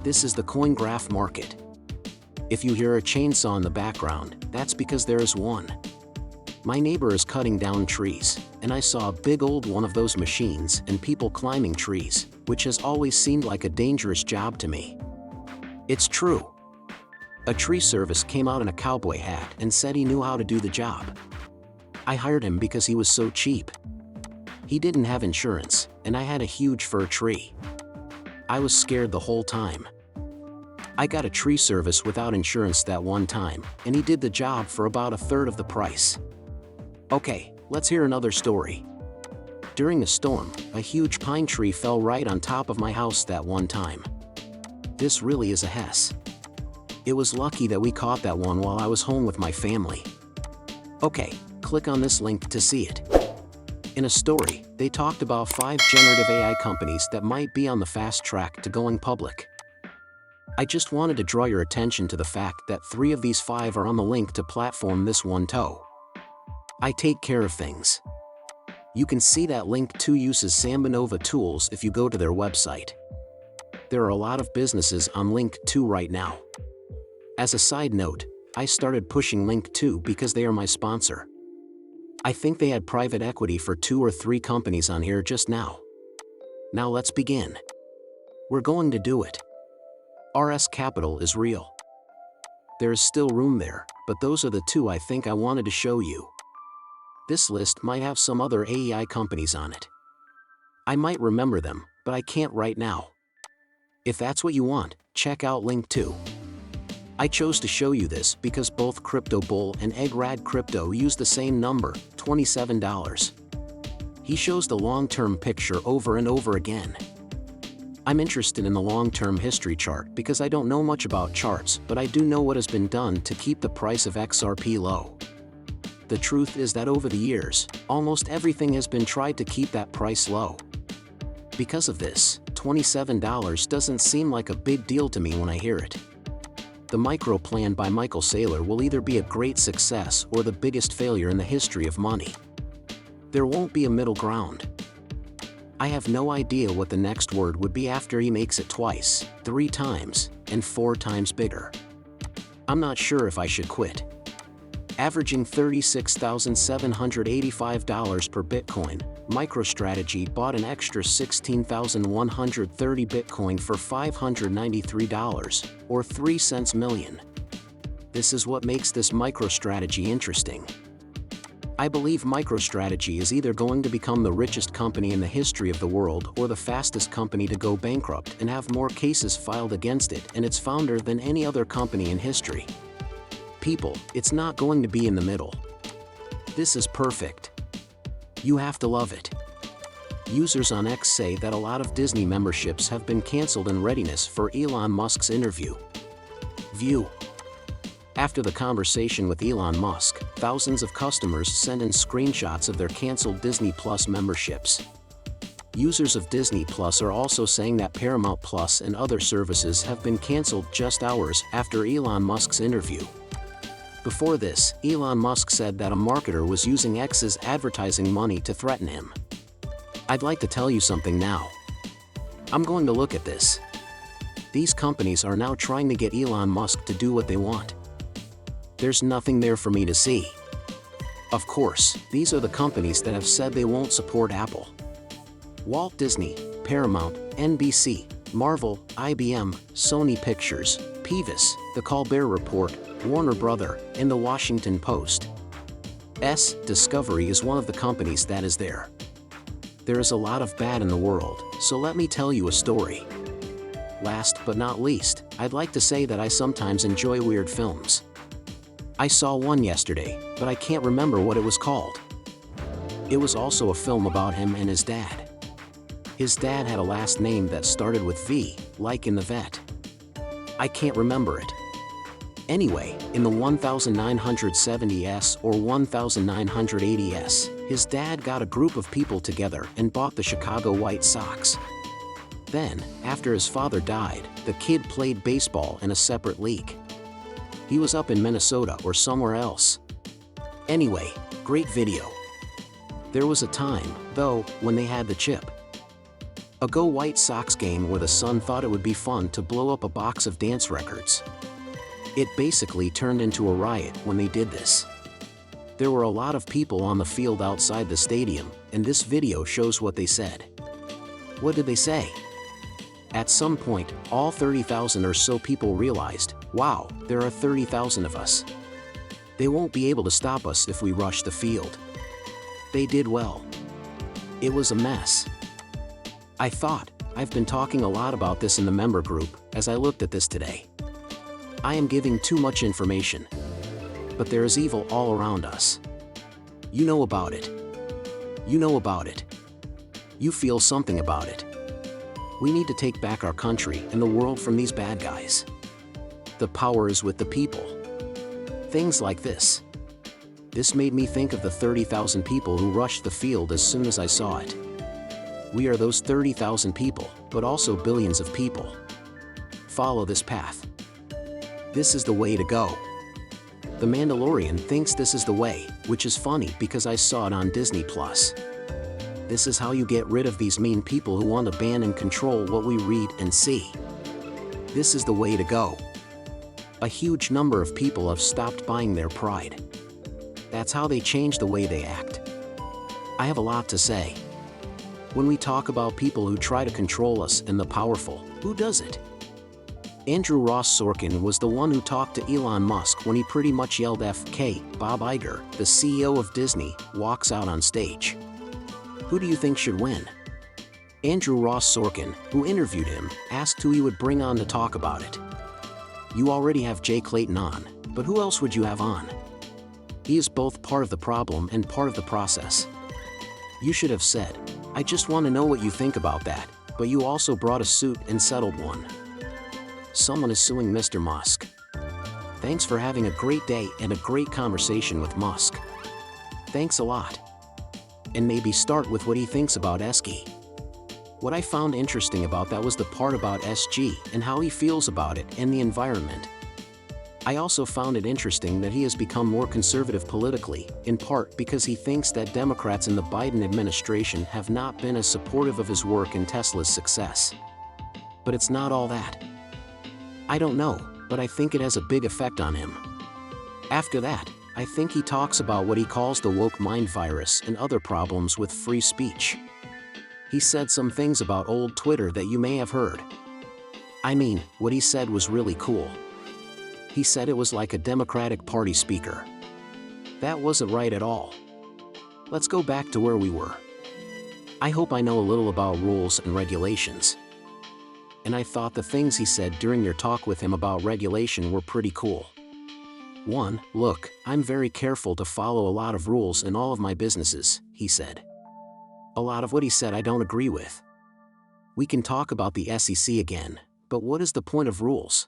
This is the coin graph market. If you hear a chainsaw in the background, that's because there is one. My neighbor is cutting down trees, and I saw a big old one of those machines and people climbing trees, which has always seemed like a dangerous job to me. It's true. A tree service came out in a cowboy hat and said he knew how to do the job. I hired him because he was so cheap. He didn't have insurance, and I had a huge fir tree. I was scared the whole time. I got a tree service without insurance that one time, and he did the job for about a third of the price. Okay, let's hear another story. During a storm, a huge pine tree fell right on top of my house that one time. This really is a hess. It was lucky that we caught that one while I was home with my family. Okay, click on this link to see it. In a story, they talked about 5 generative AI companies that might be on the fast track to going public. I just wanted to draw your attention to the fact that 3 of these 5 are on the link to platform this one toe. I take care of things. You can see that link 2 uses Sambonova tools if you go to their website. There are a lot of businesses on link 2 right now. As a side note, I started pushing link 2 because they are my sponsor. I think they had private equity for 2 or 3 companies on here just now. Now let's begin. We're going to do it. RS Capital is real. There is still room there, but those are the 2 I think I wanted to show you. This list might have some other AEI companies on it. I might remember them, but I can't right now. If that's what you want, check out link 2. I chose to show you this because both Crypto Bull and Eggrad Crypto use the same number, $27. He shows the long-term picture over and over again. I'm interested in the long-term history chart because I don't know much about charts, but I do know what has been done to keep the price of XRP low. The truth is that over the years, almost everything has been tried to keep that price low. Because of this, $27 doesn't seem like a big deal to me when I hear it. The micro plan by Michael Saylor will either be a great success or the biggest failure in the history of money. There won't be a middle ground. I have no idea what the next word would be after he makes it twice, 3 times, and 4 times bigger. I'm not sure if I should quit. Averaging $36,785 per Bitcoin, MicroStrategy bought an extra 16,130 Bitcoin for $593, or 3 cents million. This is what makes this MicroStrategy interesting. I believe MicroStrategy is either going to become the richest company in the history of the world or the fastest company to go bankrupt and have more cases filed against it and its founder than any other company in history. People, it's not going to be in the middle. This is perfect. You have to love it. Users on X say that a lot of Disney memberships have been canceled in readiness for Elon Musk's interview. View. After the conversation with Elon Musk, thousands of customers sent in screenshots of their canceled Disney Plus memberships. Users of Disney Plus are also saying that Paramount Plus and other services have been canceled just hours after Elon Musk's interview. Before this, Elon Musk said that a marketer was using X's advertising money to threaten him. I'd like to tell you something now. I'm going to look at this. These companies are now trying to get Elon Musk to do what they want. There's nothing there for me to see. Of course, these are the companies that have said they won't support Apple. Walt Disney, Paramount, NBC, Marvel, IBM, Sony Pictures, Peavis, The Colbert Report, Warner Brother, and The Washington Post. Discovery is one of the companies that is there. There is a lot of bad in the world, so let me tell you a story. Last but not least, I'd like to say that I sometimes enjoy weird films. I saw one yesterday, but I can't remember what it was called. It was also a film about him and his dad. His dad had a last name that started with V, like in the vet. I can't remember it. Anyway, in the 1970s or 1980s, his dad got a group of people together and bought the Chicago White Sox. Then, after his father died, the kid played baseball in a separate league. He was up in Minnesota or somewhere else. Anyway, great video. There was a time, though, when they had the chip. A Go White Sox game where the son thought it would be fun to blow up a box of dance records. It basically turned into a riot when they did this. There were a lot of people on the field outside the stadium, and this video shows what they said. What did they say? At some point, all 30,000 or so people realized, wow, there are 30,000 of us. They won't be able to stop us if we rush the field. They did well. It was a mess. I thought, I've been talking a lot about this in the member group as I looked at this today. I am giving too much information. But there is evil all around us. You know about it. You know about it. You feel something about it. We need to take back our country and the world from these bad guys. The power is with the people. Things like this. This made me think of the 30,000 people who rushed the field as soon as I saw it. We are those 30,000 people, but also billions of people. Follow this path. This is the way to go. The Mandalorian thinks this is the way, which is funny because I saw it on Disney+. This is how you get rid of these mean people who want to ban and control what we read and see. This is the way to go. A huge number of people have stopped buying their pride. That's how they change the way they act. I have a lot to say. When we talk about people who try to control us and the powerful, who does it? Andrew Ross Sorkin was the one who talked to Elon Musk when he pretty much yelled FK. Bob Iger, the CEO of Disney, walks out on stage. Who do you think should win? Andrew Ross Sorkin, who interviewed him, asked who he would bring on to talk about it. You already have Jay Clayton on, but who else would you have on? He is both part of the problem and part of the process. You should have said, I just want to know what you think about that, but you also brought a suit and settled one. Someone is suing Mr. Musk. Thanks for having a great day and a great conversation with Musk. Thanks a lot. And maybe start with what he thinks about SG. What I found interesting about that was the part about SG and how he feels about it and the environment. I also found it interesting that he has become more conservative politically, in part because he thinks that Democrats in the Biden administration have not been as supportive of his work and Tesla's success. But it's not all that. I don't know, but I think it has a big effect on him. After that, I think he talks about what he calls the woke mind virus and other problems with free speech. He said some things about old Twitter that you may have heard. I mean, what he said was really cool. He said it was like a Democratic Party speaker. That wasn't right at all. Let's go back to where we were. I hope I know a little about rules and regulations. And I thought the things he said during your talk with him about regulation were pretty cool. 1. Look, I'm very careful to follow a lot of rules in all of my businesses, he said. A lot of what he said I don't agree with. We can talk about the SEC again, but what is the point of rules?